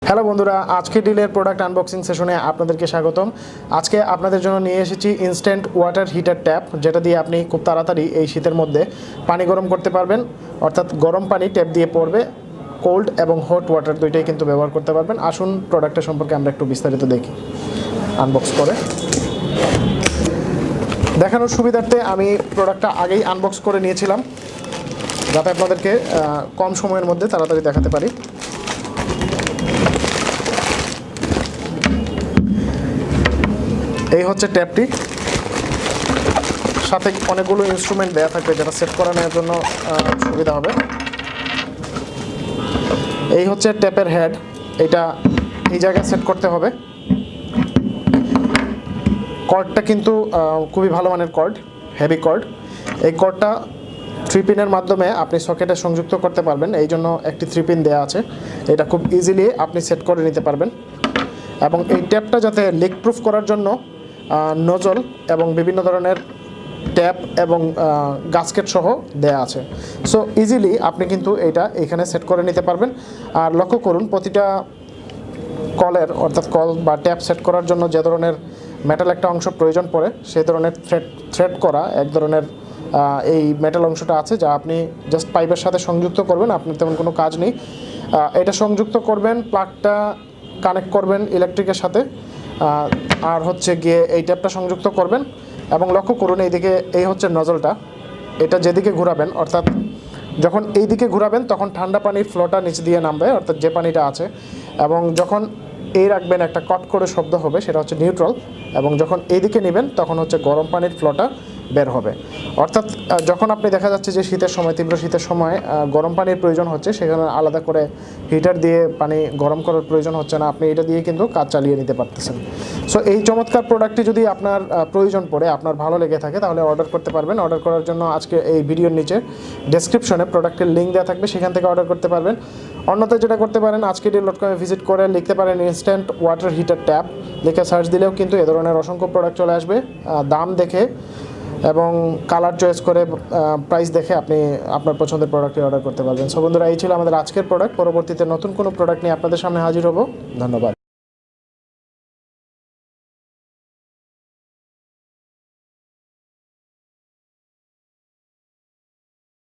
Hello বন্ধুরা, আজকে ডিলের product unboxing সেশনে আপনাদেরকে স্বাগতম। আজকে আপনাদের জন্য নিয়ে এসেছি ইনস্ট্যান্ট ওয়াটার হিটার ট্যাপ, যেটা দিয়ে আপনি খুব তাড়াতাড়ি এই শীতের মধ্যে পানি গরম করতে পারবেন। অর্থাৎ গরম পানি ট্যাপ দিয়ে পড়বে, কোল্ড এবং হট ওয়াটার দুইটাই কিন্তু ব্যবহার করতে পারবেন। আসুন প্রোডাক্টের সম্পর্কে আমরা একটু বিস্তারিত দেখি আনবক্স করে। দেখানোর সুবিধার্থে আমি প্রোডাক্টটা আগেই আনবক্স করে নিয়েছিলাম, যাতে আপনাদেরকে কম সময়ের মধ্যে তাড়াতাড়ি দেখাতে পারি। এই হচ্ছে ট্যাপটি, সাথে অনেকগুলো ইনস্ট্রুমেন্ট দেওয়া থাকবে যেটা সেট করানোর জন্য সুবিধা হবে। এই হচ্ছে ট্যাপের হেড, এটা এই জায়গায় সেট করতে হবে। কর্ডটা কিন্তু খুবই ভালো মানের কর্ড, হেভি কর্ড। এই কর্ডটা 3 পিনের মাধ্যমে আপনি সকেটে সংযুক্ত করতে পারবেন, এই জন্য একটি 3 পিন দেওয়া আছে। এটা খুব ইজিলি আপনি সেট করে নিতে পারবেন। এবং এই ট্যাপটা যাতে লিক প্রুফ করার জন্য নজল এবং বিভিন্ন ধরনের ট্যাপ এবং গাস্কেট সহ দেয়া আছে। সো ইজিলি আপনি কিন্তু এটা এখানে সেট করে নিতে পারবেন। আর লক্ষ্য করুন, প্রতিটা কলের অর্থাৎ কল বা ট্যাপ সেট করার জন্য যে ধরনের মেটাল একটা অংশ প্রয়োজন পড়ে, সেই ধরনের থ্রেড করা এক ধরনের এই মেটাল অংশটা আছে, যা আপনি জাস্ট পাইপের সাথে সংযুক্ত করবেন। আপনার তেমন কোনো কাজ নেই। এটা সংযুক্ত করবেন, প্লাগটা কানেক্ট করবেন ইলেকট্রিকের সাথে, আর হচ্ছে গিয়ে এই ট্যাপটা সংযুক্ত করবেন। এবং লক্ষ্য করুন, এইদিকে এই হচ্ছে নজলটা, এটা যেদিকে ঘোরাবেন, অর্থাৎ যখন এই দিকে ঘোরাবেন তখন ঠান্ডা পানির ফ্লোটা নিচ দিয়ে নামবে, অর্থাৎ যে পানিটা আছে। এবং যখন এই রাখবেন একটা কট করে শব্দ হবে, সেটা হচ্ছে নিউট্রাল। এবং যখন এইদিকে নেবেন তখন হচ্ছে গরম পানির ফ্লোটা বের হবে। অর্থাৎ যখন আপনি দেখা যাচ্ছে যে শীতের সময়, তীব্র শীতের সময় গরম পানির প্রয়োজন হচ্ছে, সেখানে আলাদা করে হিটার দিয়ে পানি গরম করার প্রয়োজন হচ্ছে না, আপনি এটা দিয়ে কিন্তু কাজ চালিয়ে নিতে পারতেছেন। সো এই চমৎকার প্রোডাক্টটি যদি আপনার প্রয়োজন পড়ে, আপনার ভালো লেগে থাকে, তাহলে অর্ডার করতে পারবেন। অর্ডার করার জন্য আজকে এই ভিডিওর নিচে ডেসক্রিপশনে প্রোডাক্টের লিঙ্ক দেওয়া থাকবে, সেখান থেকে অর্ডার করতে পারবেন। অন্যথায় যেটা করতে পারেন, আজকে deal.com-এ ভিজিট করে লিখতে পারেন ইনস্ট্যান্ট ওয়াটার হিটার ট্যাপ, লিখে সার্চ দিলেও কিন্তু এ ধরনের অসংখ্য প্রোডাক্ট চলে আসবে। দাম দেখে এবং কালার চয়েস করে, প্রাইস দেখে আপনি আপনার পছন্দের প্রোডাক্টটি অর্ডার করতে পারবেন। সো বন্ধুরা, এই ছিল আমাদের আজকের প্রোডাক্ট। পরবর্তীতে নতুন কোনো প্রোডাক্ট নিয়ে আপনাদের সামনে হাজির হব। ধন্যবাদ।